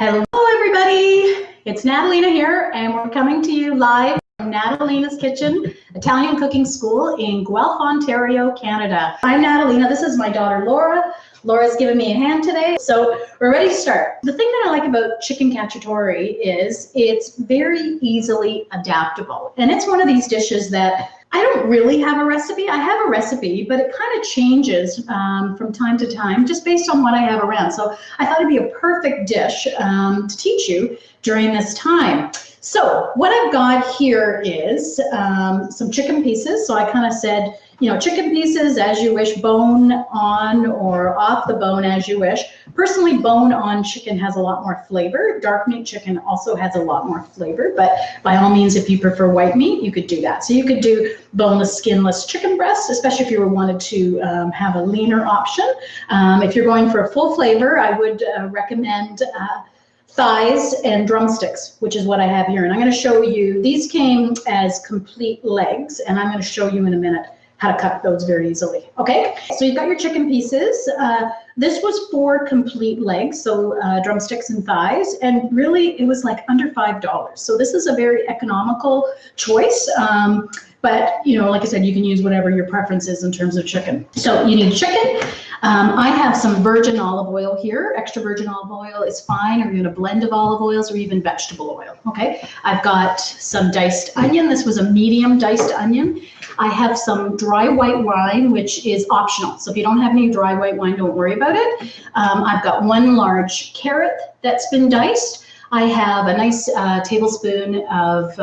Hello everybody, it's Natalina here and we're coming to you live from Natalina's Kitchen, Italian Cooking School in Guelph, Ontario, Canada. I'm Natalina, this is my daughter Laura. Laura's giving me a hand today, so we're ready to start. The thing that I like about chicken cacciatore is it's very easily adaptable. And it's one of these dishes that I don't really have a recipe. I have a recipe, but it kind of changes from time to time just based on what I have around. So I thought it'd be a perfect dish to teach you during this time. So what I've got here is some chicken pieces. So I kind of said, chicken pieces as you wish, bone on or off the bone as you wish. Personally, bone on chicken has a lot more flavor. Dark meat chicken also has a lot more flavor, but by all means, if you prefer white meat, you could do that. So you could do boneless, skinless chicken breast, especially if you wanted to have a leaner option. If you're going for a full flavor, I would recommend thighs and drumsticks, which is what I have here. And I'm going to show you, these came as complete legs, and I'm going to show you in a minute how to cut those very easily. Okay, so you've got your chicken pieces. This was 4 complete legs, so drumsticks and thighs, and really it was like under $5. So this is a very economical choice. But like I said, you can use whatever your preference is in terms of chicken. So you need chicken. I have some virgin olive oil here. Extra virgin olive oil is fine, or you're gonna blend of olive oils or even vegetable oil, okay? I've got some diced onion. This was a medium diced onion. I have some dry white wine, which is optional. So if you don't have any dry white wine, don't worry about it. I've got 1 large carrot that's been diced. I have a nice tablespoon of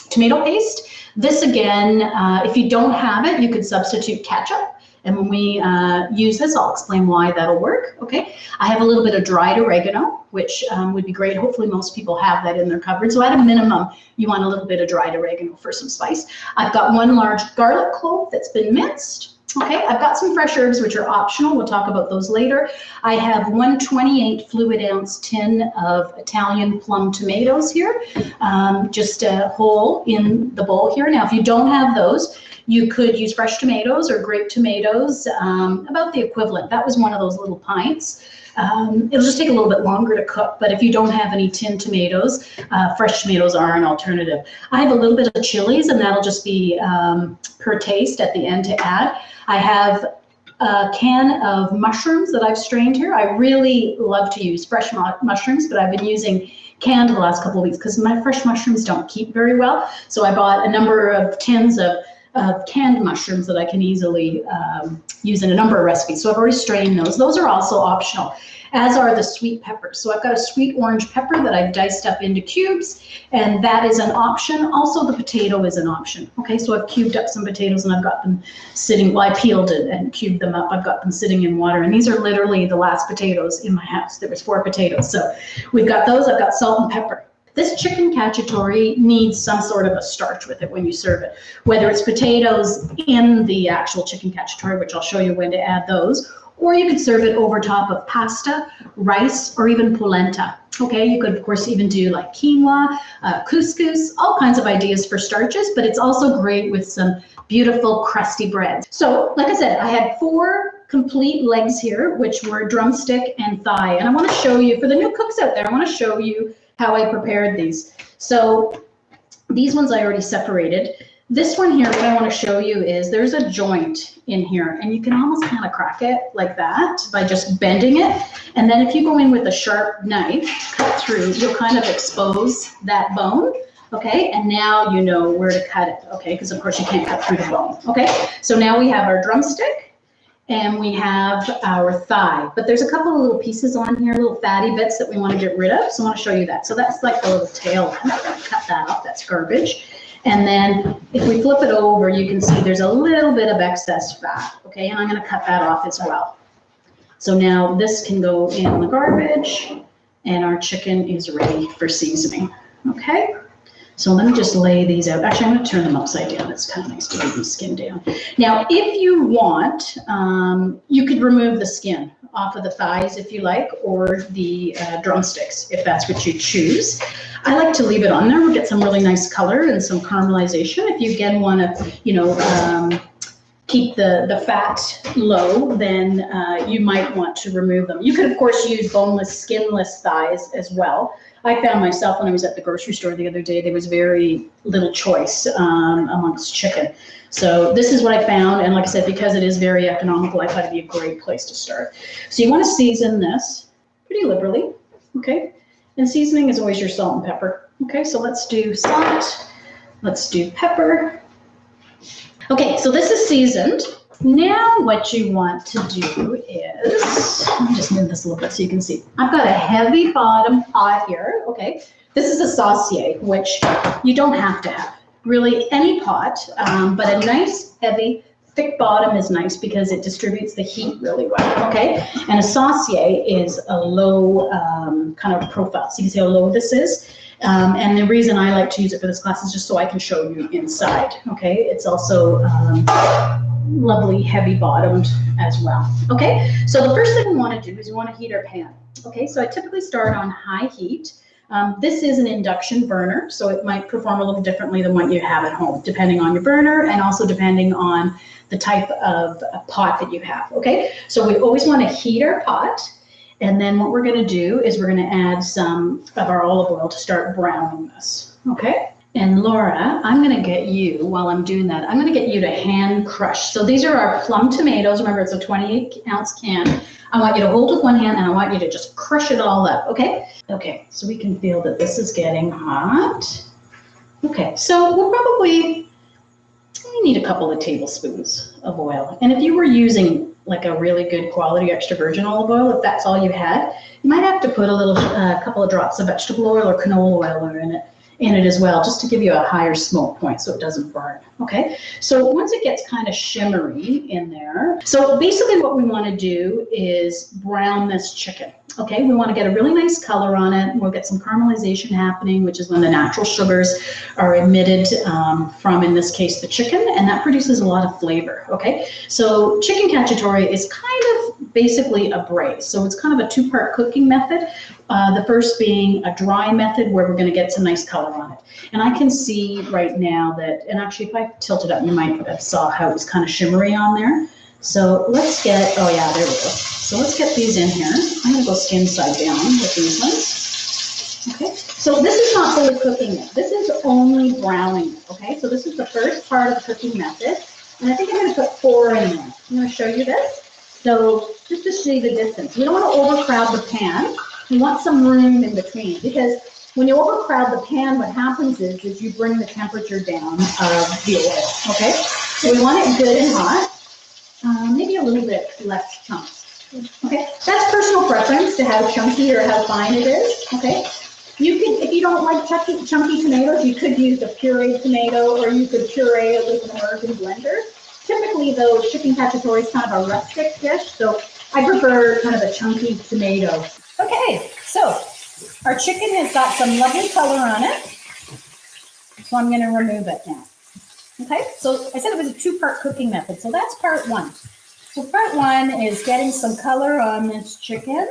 tomato paste. This again, if you don't have it, you could substitute ketchup. And when we use this, I'll explain why that'll work, okay? I have a little bit of dried oregano, which would be great. Hopefully most people have that in their cupboard. So at a minimum, you want a little bit of dried oregano for some spice. I've got 1 large garlic clove that's been minced. Okay, I've got some fresh herbs, which are optional. We'll talk about those later. I have 1 28 fluid ounce tin of Italian plum tomatoes here, just a whole in the bowl here. Now, if you don't have those, you could use fresh tomatoes or grape tomatoes, about the equivalent. That was 1 of those little pints. It'll just take a little bit longer to cook, but if you don't have any tin tomatoes, fresh tomatoes are an alternative. I have a little bit of chilies, and that'll just be per taste at the end to add. I have a can of mushrooms that I've strained here. I really love to use fresh mushrooms, but I've been using canned the last couple of weeks because my fresh mushrooms don't keep very well. So I bought a number of tins of canned mushrooms that I can easily use in a number of recipes. So I've already strained those. Those are also optional, as are the sweet peppers. So I've got a sweet orange pepper that I've diced up into cubes, and that is an option. Also, the potato is an option. Okay, so I've cubed up some potatoes and I've got them sitting, well, I peeled it and cubed them up. I've got them sitting in water, and these are literally the last potatoes in my house. There was 4 potatoes. So we've got those. I've got salt and pepper. This chicken cacciatore needs some sort of a starch with it when you serve it, whether it's potatoes in the actual chicken cacciatore, which I'll show you when to add those, or you could serve it over top of pasta, rice, or even polenta. Okay, you could of course even do like quinoa, couscous, all kinds of ideas for starches, but it's also great with some beautiful crusty breads. So like I said, I had 4 complete legs here, which were drumstick and thigh. And I want to show you, for the new cooks out there, I want to show you how I prepared these. So these ones I already separated. This one here, what I want to show you is there's a joint in here, and you can almost kind of crack it like that by just bending it. And then if you go in with a sharp knife, cut through, you'll kind of expose that bone. Okay, and now you know where to cut it. Okay, because of course you can't cut through the bone. Okay, so now we have our drumstick and we have our thigh, but there's a couple of little pieces on here, little fatty bits that we want to get rid of. So I want to show you that. So that's like the little tail. I'm going to cut that off. That's garbage. And then if we flip it over, you can see there's a little bit of excess fat. Okay, and I'm going to cut that off as well. So now this can go in the garbage, and our chicken is ready for seasoning. Okay. So let me just lay these out. Actually, I'm going to turn them upside down. It's kind of nice to get the skin down. Now, if you want, you could remove the skin off of the thighs if you like, or the drumsticks if that's what you choose. I like to leave it on there. We'll get some really nice color and some caramelization. If you again want to, keep the fat low, then you might want to remove them. You could, of course, use boneless, skinless thighs as well. I found myself when I was at the grocery store the other day, there was very little choice amongst chicken. So this is what I found, and like I said, because it is very economical, I thought it'd be a great place to start. So you want to season this pretty liberally, okay? And seasoning is always your salt and pepper. Okay, so let's do salt, let's do pepper. Okay, so this is seasoned. Now what you want to do is, let me just move this a little bit so you can see. I've got a heavy bottom pot here, okay? This is a saucier, which you don't have to have. Really any pot, but a nice, heavy, thick bottom is nice because it distributes the heat really well, okay? And a saucier is a low kind of profile. So you can see how low this is. And the reason I like to use it for this class is just so I can show you inside, okay? It's also lovely heavy bottomed as well, okay? So the first thing we want to do is we want to heat our pan, okay? So I typically start on high heat. This is an induction burner, so it might perform a little differently than what you have at home, depending on your burner and also depending on the type of pot that you have, okay? So we always want to heat our pot, and then what we're going to do is we're going to add some of our olive oil to start browning this, okay? And Laura, I'm going to get you, while I'm doing that, I'm going to get you to hand crush. So these are our plum tomatoes. Remember, it's a 28-ounce can. I want you to hold with one hand, and I want you to just crush it all up, okay? Okay, so we can feel that this is getting hot. Okay, so we'll probably need a couple of tablespoons of oil. And if you were using like a really good quality extra virgin olive oil, if that's all you had, you might have to put a couple of drops of vegetable oil or canola oil in it as well, just to give you a higher smoke point so it doesn't burn, okay? So once it gets kind of shimmery in there, so basically what we want to do is brown this chicken, okay? We want to get a really nice color on it. We'll get some caramelization happening, which is when the natural sugars are emitted from, in this case, the chicken, and that produces a lot of flavor, okay? So chicken cacciatore is kind of basically a braise. So it's kind of a two-part cooking method. The first being a dry method where we're going to get some nice color on it. And I can see right now that, and actually if I tilt it up, you might have saw how it was kind of shimmery on there. So let's get, oh yeah, there we go. So let's get these in here. I'm going to go skin side down with these ones. Okay, so this is not fully cooking it. This is only browning it, okay? So this is the first part of the cooking method. And I think I'm going to put 4 in there. I'm going to show you this. So just to see the distance. We don't want to overcrowd the pan. You want some room in between, because when you overcrowd the pan, what happens is you bring the temperature down of the oil, okay? So we want it good and hot, maybe a little bit less chunks, okay? That's personal preference to how chunky or how fine it is, okay? You can, if you don't like chunky tomatoes, you could use a pureed tomato, or you could puree it with an American blender. Typically, though, chicken cacciatore is kind of a rustic dish, so I prefer kind of a chunky tomato. Okay, so our chicken has got some lovely color on it, so I'm going to remove it now. Okay, so I said it was a two-part cooking method, so that's part 1. So part 1 is getting some color on this chicken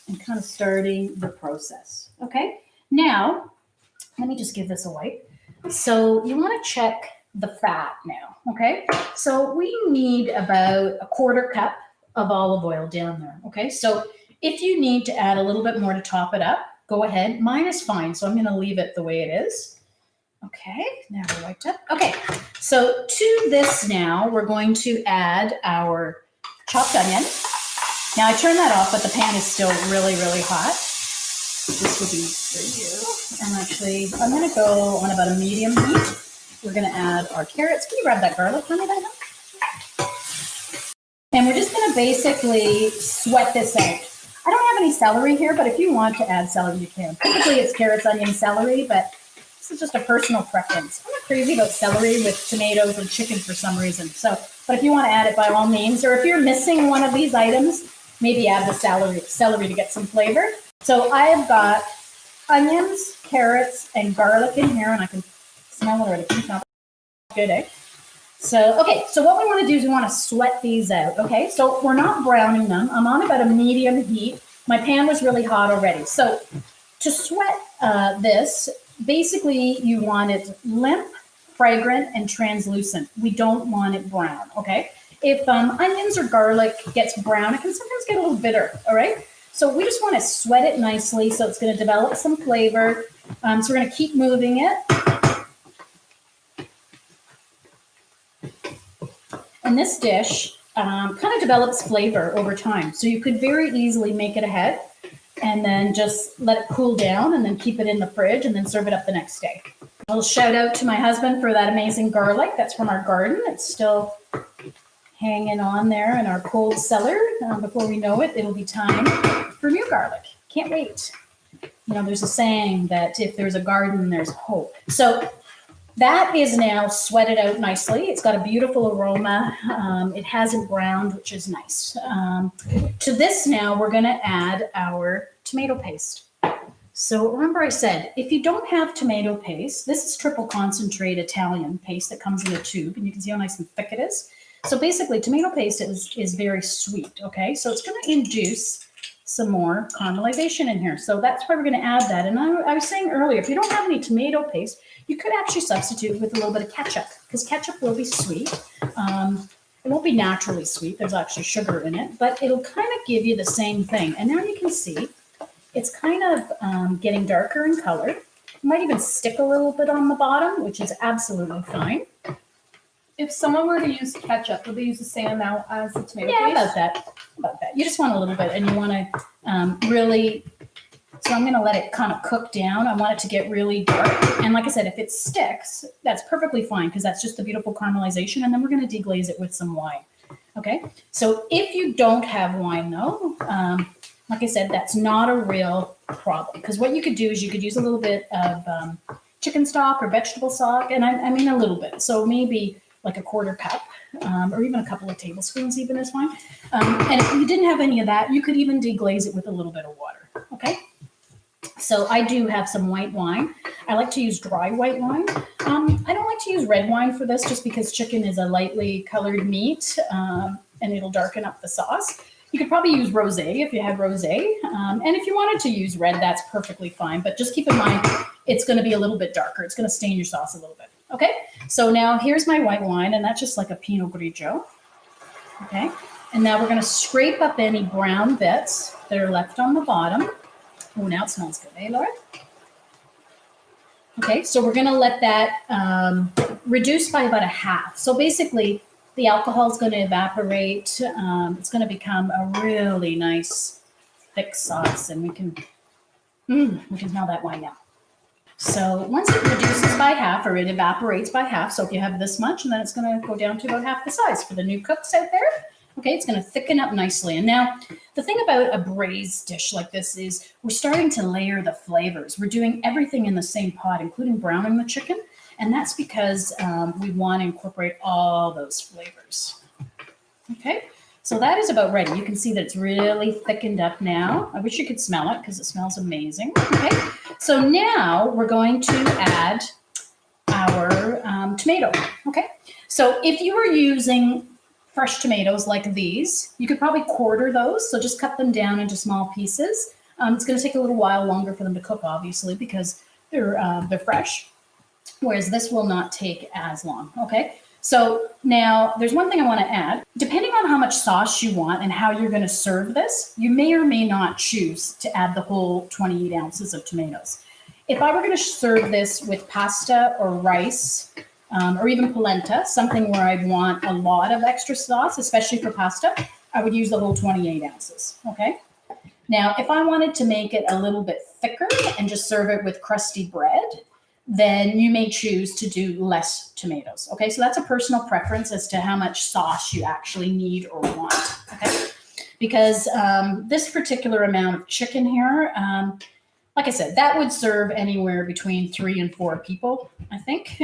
and kind of starting the process. Okay, now let me just give this a wipe. So you want to check the fat now. Okay, so we need about a 1/4 cup of olive oil down there. Okay, so if you need to add a little bit more to top it up, go ahead. Mine is fine, so I'm going to leave it the way it is. Okay, now we're wiped up. Okay, so to this now, we're going to add our chopped onion. Now I turn that off, but the pan is still really, really hot. This will be for you. And actually, I'm going to go on about a medium heat. We're going to add our carrots. Can you grab that garlic for me, Diana? And we're just going to basically sweat this out. I don't have any celery here, but if you want to add celery, you can. Typically, it's carrots, onion, celery, but this is just a personal preference. I'm not crazy about celery with tomatoes and chicken for some reason. So, but if you want to add it, by all means, or if you're missing one of these items, maybe add the celery to get some flavor. So I have got onions, carrots, and garlic in here, and I can smell it already. It's not good, eh? So, okay, so what we want to do is we want to sweat these out, okay? So we're not browning them. I'm on about a medium heat. My pan was really hot already. So to sweat this, basically you want it limp, fragrant and translucent. We don't want it brown, okay? If onions or garlic gets brown, it can sometimes get a little bitter, all right? So we just want to sweat it nicely so it's going to develop some flavor. So we're going to keep moving it. And this dish kind of develops flavor over time. So you could very easily make it ahead and then just let it cool down and then keep it in the fridge and then serve it up the next day. A little shout out to my husband for that amazing garlic. That's from our garden. It's still hanging on there in our cold cellar. Before we know it, it'll be time for new garlic. Can't wait. You know, there's a saying that if there's a garden, there's hope. So that is now sweated out nicely. It's got a beautiful aroma. It hasn't browned, which is nice. To this now, we're going to add our tomato paste. So remember I said, if you don't have tomato paste, this is triple concentrate Italian paste that comes in a tube, and you can see how nice and thick it is. So basically, tomato paste is very sweet, okay? So it's going to induce some more caramelization in here. So that's why we're going to add that. And I was saying earlier, if you don't have any tomato paste, you could actually substitute with a little bit of ketchup, because ketchup will be sweet. It won't be naturally sweet. There's actually sugar in it, but it'll kind of give you the same thing. And now you can see it's kind of getting darker in color. It might even stick a little bit on the bottom, which is absolutely fine. If someone were to use ketchup, would they use the same amount as the tomato paste? Yeah, about that. You just want a little bit, and you want to really, so I'm going to let it kind of cook down. I want it to get really dark. And like I said, if it sticks, that's perfectly fine, because that's just the beautiful caramelization. And then we're going to deglaze it with some wine. Okay, so if you don't have wine though, like I said, that's not a real problem, because what you could do is you could use a little bit of chicken stock or vegetable stock, and I mean a little bit. So maybe like a quarter cup, or even a couple of tablespoons even is fine. And if you didn't have any of that, you could even deglaze it with a little bit of water, okay? So I do have some white wine. I like to use dry white wine. I don't like to use red wine for this, just because chicken is a lightly colored meat, and it'll darken up the sauce. You could probably use rosé if you had rosé. And if you wanted to use red, that's perfectly fine. But just keep in mind, it's going to be a little bit darker. It's going to stain your sauce a little bit. Okay, so now here's my white wine, and that's just like a Pinot Grigio. Okay, and now we're going to scrape up any brown bits that are left on the bottom. Oh, now it smells good, eh, Laura? Okay, so we're going to let that reduce by about a half. So basically, the alcohol is going to evaporate. It's going to become a really nice thick sauce, and we can smell that wine now. So once it reduces by half, or it evaporates by half, so if you have this much, and then it's going to go down to about half the size for the new cooks out there. Okay, it's going to thicken up nicely. And now the thing about a braised dish like this is we're starting to layer the flavors. We're doing everything in the same pot, including browning the chicken. And that's because we want to incorporate all those flavors. Okay, so that is about ready. You can see that it's really thickened up now. I wish you could smell it, because it smells amazing. Okay, so now we're going to add our tomato. Okay, so if you were using fresh tomatoes like these, you could probably quarter those. So just cut them down into small pieces. It's going to take a little while longer for them to cook, obviously, because they're fresh. Whereas this will not take as long, okay? So now there's one thing I want to add. Depending on how much sauce you want and how you're going to serve this, you may or may not choose to add the whole 28 ounces of tomatoes. If I were going to serve this with pasta or rice, or even polenta, something where I'd want a lot of extra sauce, especially for pasta, I would use the whole 28 ounces, okay? Now, if I wanted to make it a little bit thicker and just serve it with crusty bread, then you may choose to do less tomatoes. Okay, so that's a personal preference as to how much sauce you actually need or want. Okay, because this particular amount of chicken here, like I said, that would serve anywhere between 3 and 4 people, I think.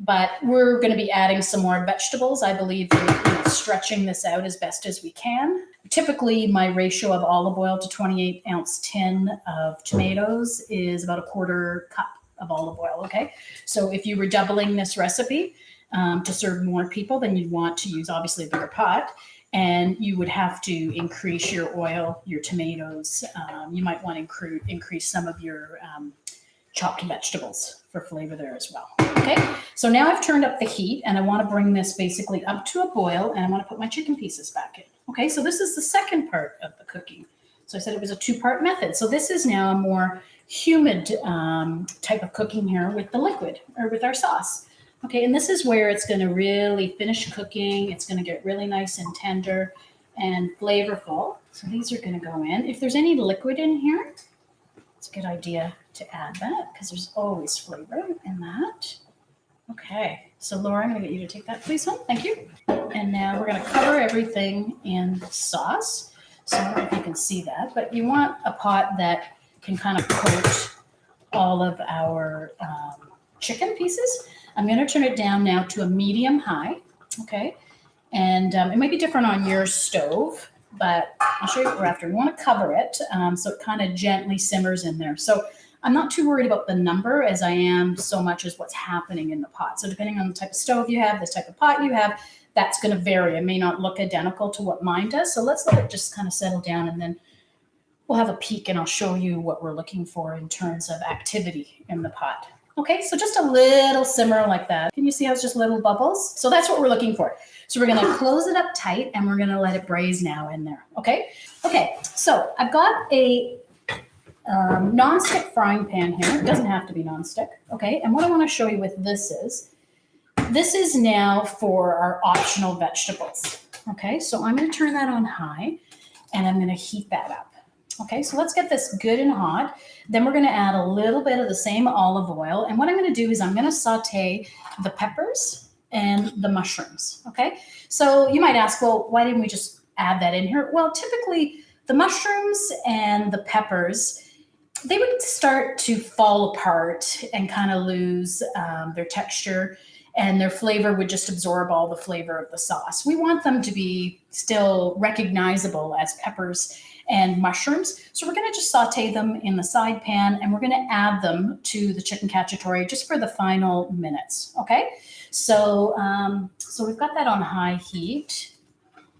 But we're going to be adding some more vegetables. I believe in stretching this out as best as we can. Typically, my ratio of olive oil to 28-ounce tin of tomatoes is about a quarter cup of olive oil, okay? So if you were doubling this recipe to serve more people, then you'd want to use obviously a bigger pot, and you would have to increase your oil, your tomatoes. You might want to increase some of your chopped vegetables for flavor there as well. Okay, so now I've turned up the heat and I want to bring this basically up to a boil and I want to put my chicken pieces back in. Okay, so this is the second part of the cooking. So I said it was a two-part method. So this is now a more humid type of cooking here with the liquid or with our sauce. Okay, and this is where it's going to really finish cooking. It's going to get really nice and tender and flavorful. So these are going to go in. If there's any liquid in here, it's a good idea to add that because there's always flavor in that. Okay, so Laura, I'm going to get you to take that, please, hon. Thank you. And now we're going to cover everything in sauce. So I don't know if you can see that, but you want a pot that can kind of coat all of our chicken pieces. I'm going to turn it down now to a medium high, okay? And it might be different on your stove, but I'll show you what we're after. We want to cover it so it kind of gently simmers in there. So I'm not too worried about the number as I am so much as what's happening in the pot. So depending on the type of stove you have, this type of pot you have, that's going to vary. It may not look identical to what mine does. So let's let it just kind of settle down and then we'll have a peek and I'll show you what we're looking for in terms of activity in the pot. Okay, so just a little simmer like that. Can you see how it's just little bubbles? So that's what we're looking for. So we're gonna close it up tight and we're gonna let it braise now in there, okay? Okay, so I've got a non-stick frying pan here. It doesn't have to be non-stick, okay? And what I wanna show you with this is now for our optional vegetables, okay? So I'm gonna turn that on high and I'm gonna heat that up. Okay, so let's get this good and hot. Then we're going to add a little bit of the same olive oil. And what I'm going to do is I'm going to saute the peppers and the mushrooms. Okay, so you might ask, well, why didn't we just add that in here? Well, typically the mushrooms and the peppers, they would start to fall apart and kind of lose their texture and their flavor would just absorb all the flavor of the sauce. We want them to be still recognizable as peppers and mushrooms. So we're going to just saute them in the side pan and we're going to add them to the chicken cacciatore just for the final minutes. Okay, so so we've got that on high heat.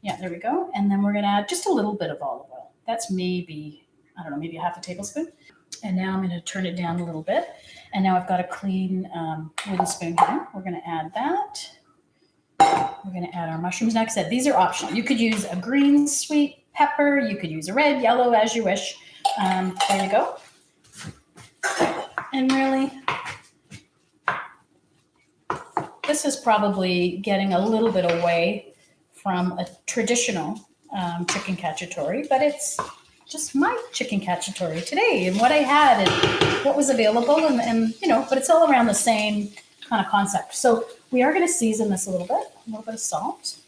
Yeah, there we go. And then we're going to add just a little bit of olive oil. That's maybe, I don't know, maybe a half a tablespoon. And now I'm going to turn it down a little bit. And now I've got a clean wooden spoon here. We're going to add that. We're going to add our mushrooms. Like I said, these are optional. You could use a green sweet pepper. You could use a red, yellow, as you wish. There you go. And really, this is probably getting a little bit away from a traditional chicken cacciatore, but it's just my chicken cacciatore today and what I had and what was available and you know, but it's all around the same kind of concept. So we are going to season this a little bit of salt.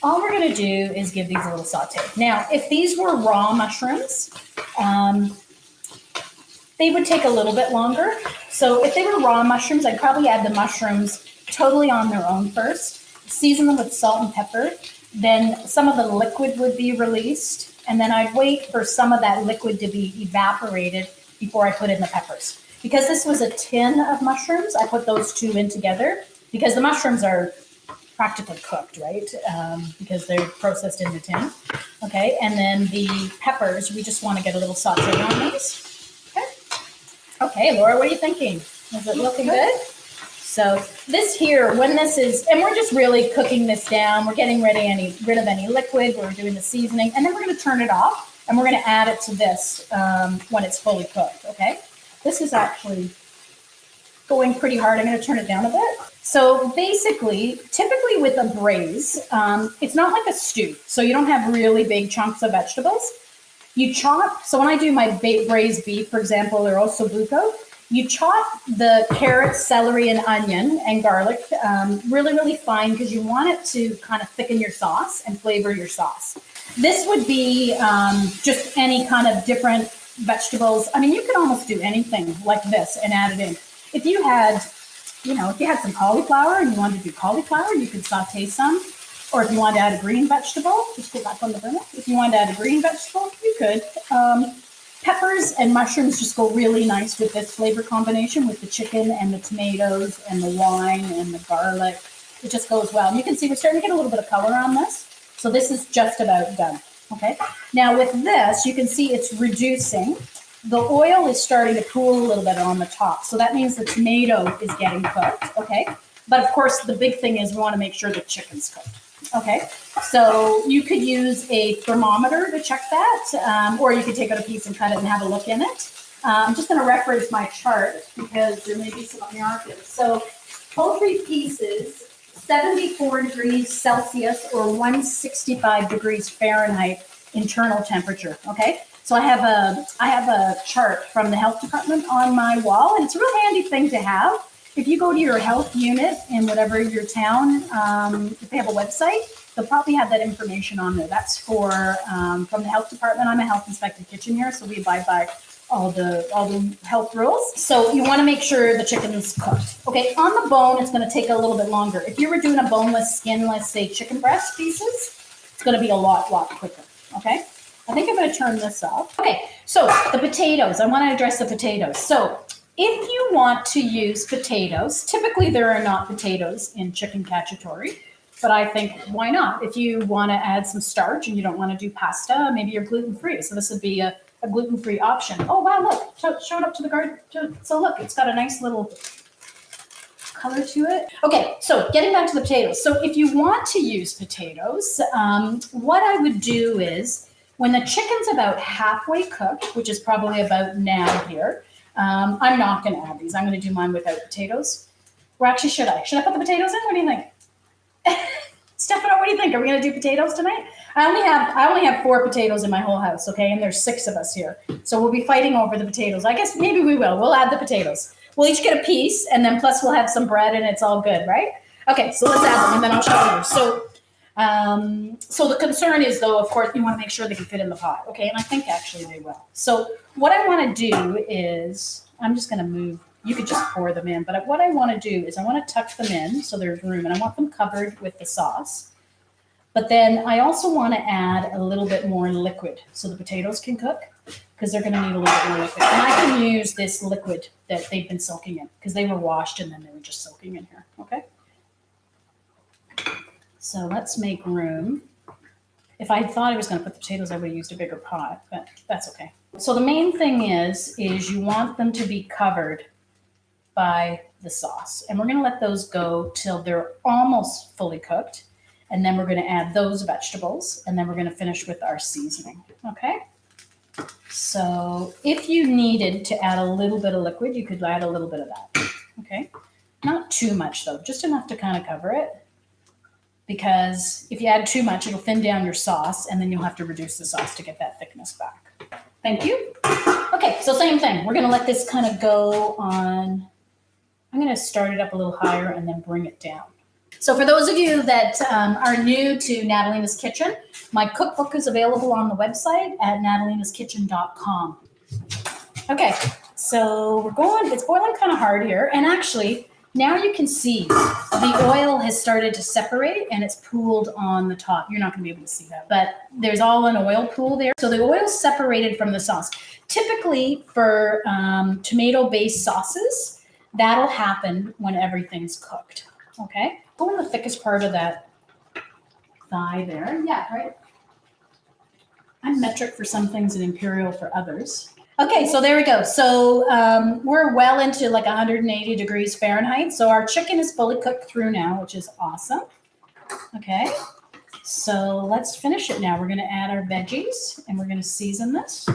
All we're going to do is give these a little saute. Now, if these were raw mushrooms, they would take a little bit longer. So if they were raw mushrooms, I'd probably add the mushrooms totally on their own first, season them with salt and pepper. Then some of the liquid would be released. And then I'd wait for some of that liquid to be evaporated before I put in the peppers. Because this was a tin of mushrooms, I put those two in together because the mushrooms are practically cooked, right? Because they're processed in the tin. Okay, and then the peppers, we just want to get a little saute on these. Okay. Okay, Laura, what are you thinking? Is it looking good? So this here, when this is, and we're just really cooking this down. We're getting rid of any liquid. We're doing the seasoning, and then we're going to turn it off, and we're going to add it to this when it's fully cooked. Okay, this is actually going pretty hard. I'm going to turn it down a bit. So basically, typically with a braise, it's not like a stew. So you don't have really big chunks of vegetables. You chop. So when I do my braised beef, for example, or osso buco, you chop the carrots, celery, and onion and garlic really, really fine because you want it to kind of thicken your sauce and flavor your sauce. This would be just any kind of different vegetables. I mean, you could almost do anything like this and add it in. If you had, if you had some cauliflower and you wanted to do cauliflower, you could saute some. Or if you wanted to add a green vegetable, just put that on the burner. If you wanted to add a green vegetable, you could. Peppers and mushrooms just go really nice with this flavor combination with the chicken and the tomatoes and the wine and the garlic. It just goes well. And you can see we're starting to get a little bit of color on this. So this is just about done. Okay. Now with this, you can see it's reducing. the oil is starting to pool a little bit on the top. So that means the tomato is getting cooked, okay? But of course, the big thing is we want to make sure the chicken's cooked, okay? So you could use a thermometer to check that, or you could take out a piece and cut it and have a look in it. I'm just going to reference my chart because there may be some Americans. So poultry pieces, 74 degrees Celsius or 165 degrees Fahrenheit internal temperature, okay? So I have a chart from the health department on my wall, and it's a real handy thing to have. If you go to your health unit in whatever your town, if they have a website, they'll probably have that information on there. That's for from the health department. I'm a health inspected kitchen here, so we abide by all the health rules. So you want to make sure the chicken is cooked. Okay, on the bone, it's going to take a little bit longer. If you were doing a boneless, skinless, say chicken breast pieces, it's going to be a lot quicker. Okay. I think I'm going to turn this off. Okay, so the potatoes. I want to address the potatoes. So if you want to use potatoes, typically there are not potatoes in chicken cacciatore, but I think why not? If you want to add some starch and you don't want to do pasta, maybe you're gluten-free. So this would be a gluten-free option. Oh, wow, look, show it up to the garden. So look, it's got a nice little color to it. Okay, so getting back to the potatoes. So if you want to use potatoes, what I would do is, when the chicken's about halfway cooked, which is probably about now here, I'm not going to add these. I'm going to do mine without potatoes. Or actually, should I? Should I put the potatoes in? What do you think? Stefano, what do you think? Are we going to do potatoes tonight? I only have 4 potatoes in my whole house, okay? And there's 6 of us here. So we'll be fighting over the potatoes. I guess maybe we will. We'll add the potatoes. We'll each get a piece, and then plus we'll have some bread, and it's all good, right? Okay, so let's add them, and then I'll show you. So the concern is, though, of course, you want to make sure they can fit in the pot, okay? And I think actually they will. So what I want to do is, I'm just going to move. You could just pour them in, but what I want to do is I want to tuck them in so there's room, and I want them covered with the sauce. But then I also want to add a little bit more liquid so the potatoes can cook, because they're going to need a little bit more liquid. And I can use this liquid that they've been soaking in, because they were washed and then they were just soaking in here, okay? So let's make room. If I thought I was going to put the potatoes, I would have used a bigger pot, but that's okay. So the main thing is you want them to be covered by the sauce. And we're going to let those go till they're almost fully cooked. And then we're going to add those vegetables. And then we're going to finish with our seasoning, okay? So if you needed to add a little bit of liquid, you could add a little bit of that, okay? Not too much, though, just enough to kind of cover it. Because if you add too much, it'll thin down your sauce, and then you'll have to reduce the sauce to get that thickness back. Thank you. Okay, so same thing. We're going to let this kind of go on. I'm going to start it up a little higher and then bring it down. So for those of you that are new to Natalina's Kitchen, my cookbook is available on the website at natalinaskitchen.com. Okay, so it's boiling kind of hard here, and actually, now you can see the oil has started to separate and it's pooled on the top. You're not going to be able to see that, but there's all an oil pool there. So the oil's separated from the sauce. Typically for tomato-based sauces, that'll happen when everything's cooked, okay? Go in the thickest part of that thigh there. Yeah, right. I'm metric for some things and imperial for others. Okay, so there we go. So we're well into like 180 degrees Fahrenheit. So our chicken is fully cooked through now, which is awesome. Okay, so let's finish it now. We're going to add our veggies and we're going to season this.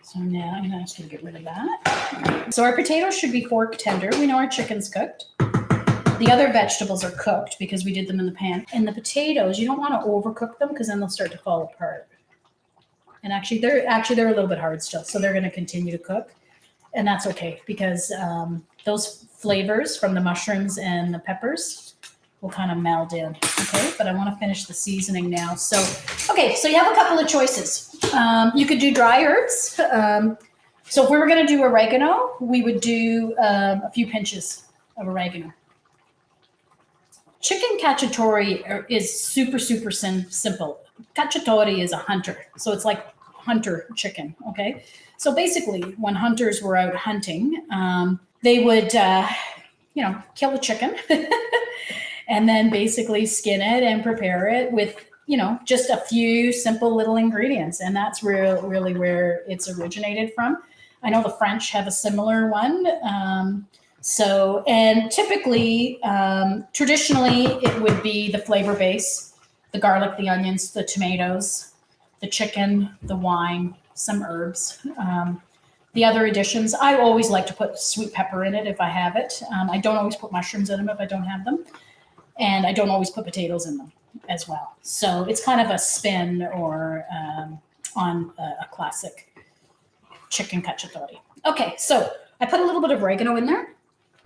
So now I'm just going to get rid of that. So our potatoes should be fork tender. We know our chicken's cooked. The other vegetables are cooked because we did them in the pan. And the potatoes, you don't want to overcook them because then they'll start to fall apart. And actually they're a little bit hard still, so they're going to continue to cook. And that's okay because those flavors from the mushrooms and the peppers will kind of meld in, okay? But I want to finish the seasoning now. So, okay, so you have a couple of choices. You could do dry herbs. So if we were going to do oregano, we would do a few pinches of oregano. Chicken cacciatore is super, super simple. Cacciatore is a hunter, so it's like hunter chicken, okay? So basically, when hunters were out hunting, they would kill the chicken and then basically skin it and prepare it with, just a few simple little ingredients. And that's really where it's originated from. I know the French have a similar one. And typically, traditionally, it would be the flavor base, the garlic, the onions, the tomatoes, the chicken, the wine, some herbs. The other additions, I always like to put sweet pepper in it if I have it. I don't always put mushrooms in them if I don't have them. And I don't always put potatoes in them as well. So it's kind of a spin or on a classic chicken cacciatore. Okay, so I put a little bit of oregano in there.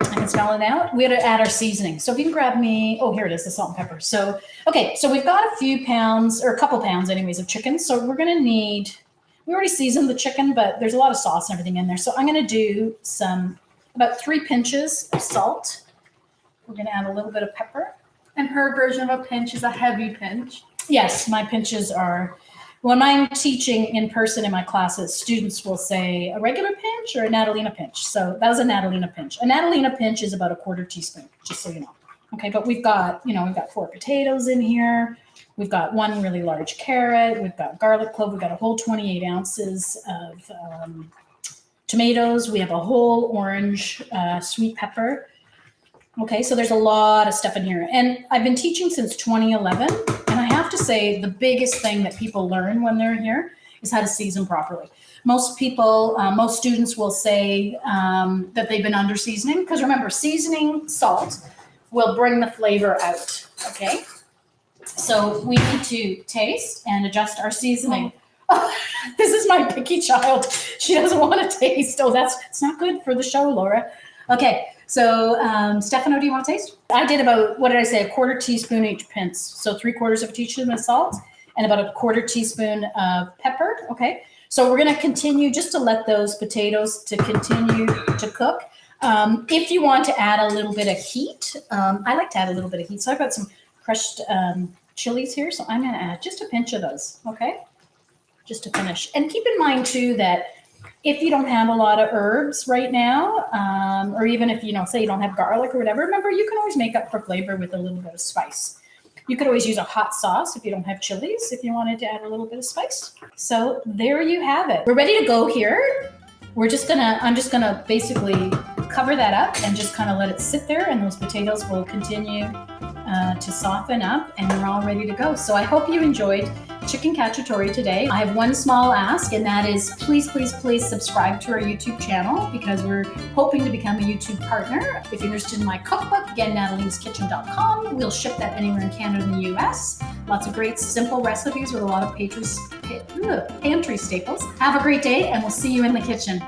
I can smell it out. We had to add our seasoning. So if you can grab me, here it is, the salt and pepper. So we've got a few pounds, or a couple pounds anyways, of chicken. So we're gonna need, we already seasoned the chicken, but there's a lot of sauce and everything in there. So I'm gonna do about 3 pinches of salt. We're gonna add a little bit of pepper. And her version of a pinch is a heavy pinch. Yes, my pinches are, when I'm teaching in person in my classes, students will say a regular pinch or a Natalina pinch. So that was a Natalina pinch. A Natalina pinch is about a 1/4 teaspoon, just so you know. Okay, but we've got 4 potatoes in here. We've got 1 really large carrot. We've got garlic clove. We've got a whole 28 ounces of tomatoes. We have a whole orange sweet pepper. Okay, so there's a lot of stuff in here. And I've been teaching since 2011. And I have to say the biggest thing that people learn when they're here is how to season properly. Most people, most students will say that they've been under seasoning. Because remember, seasoning salt will bring the flavor out, okay? So we need to taste and adjust our seasoning. Oh, this is my picky child. She doesn't want to taste. It's not good for the show, Laura. Okay. So, Stefano, do you want to taste? I did about, what did I say, a 1/4 teaspoon each pinch. So 3/4 of a teaspoon of salt and about a 1/4 teaspoon of pepper. Okay. So we're going to continue just to let those potatoes to continue to cook. If you want to add a little bit of heat, I like to add a little bit of heat. So I've got some crushed chilies here. So I'm going to add just a pinch of those. Okay. Just to finish. And keep in mind too that if you don't have a lot of herbs right now, or even if, say you don't have garlic or whatever, remember, you can always make up for flavor with a little bit of spice. You could always use a hot sauce if you don't have chilies, if you wanted to add a little bit of spice. So there you have it. We're ready to go here. I'm just gonna basically cover that up and just kind of let it sit there, and those potatoes will continue to soften up, and we're all ready to go. So I hope you enjoyed chicken cacciatore today. I have one small ask, and that is please subscribe to our YouTube channel, because we're hoping to become a YouTube partner. If you're interested in my cookbook, again, natalinaskitchen.com. We'll ship that anywhere in Canada and the US. Lots of great simple recipes with a lot of pantry staples. Have a great day, and we'll see you in the kitchen.